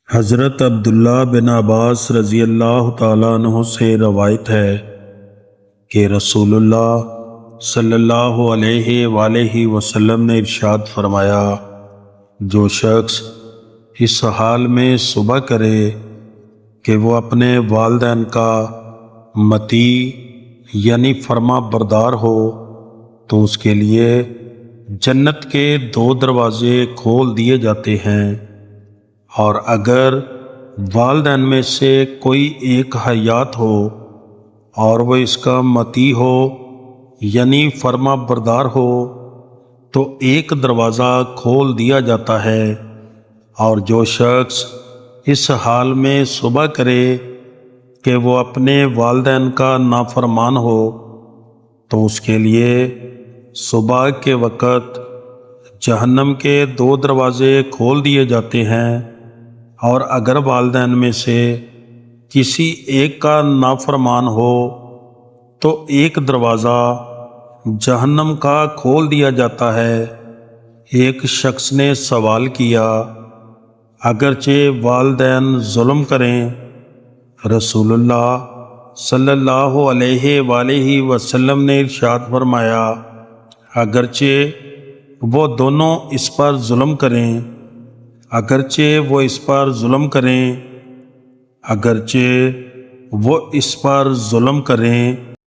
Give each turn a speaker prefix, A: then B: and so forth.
A: حضرت عبداللہ بن عباس رضی اللہ تعالیٰ عنہ سے روایت ہے کہ رسول اللہ صلی اللہ علیہ وآلہ وسلم نے ارشاد فرمایا، جو شخص اس حال میں صبح کرے کہ وہ اپنے والدین کا مطیع یعنی فرما بردار ہو تو اس کے لیے جنت کے 2 دروازے کھول دیے جاتے ہیں، اور اگر والدین میں سے کوئی ایک حیات ہو اور وہ اس کا مطیع ہو یعنی فرما بردار ہو تو ایک دروازہ کھول دیا جاتا ہے، اور جو شخص اس حال میں صبح کرے کہ وہ اپنے والدین کا نافرمان ہو تو اس کے لیے صبح کے وقت جہنم کے 2 دروازے کھول دیے جاتے ہیں، اور اگر والدین میں سے کسی ایک کا نافرمان ہو تو ایک دروازہ جہنم کا کھول دیا جاتا ہے۔ ایک شخص نے سوال کیا، اگرچہ والدین ظلم کریں؟ رسول اللہ صلی اللہ علیہ وآلہ وسلم نے ارشاد فرمایا، اگرچہ وہ دونوں اس پر ظلم کریں، اگرچہ وہ اس پر ظلم کریں، اگرچہ وہ اس پر ظلم کریں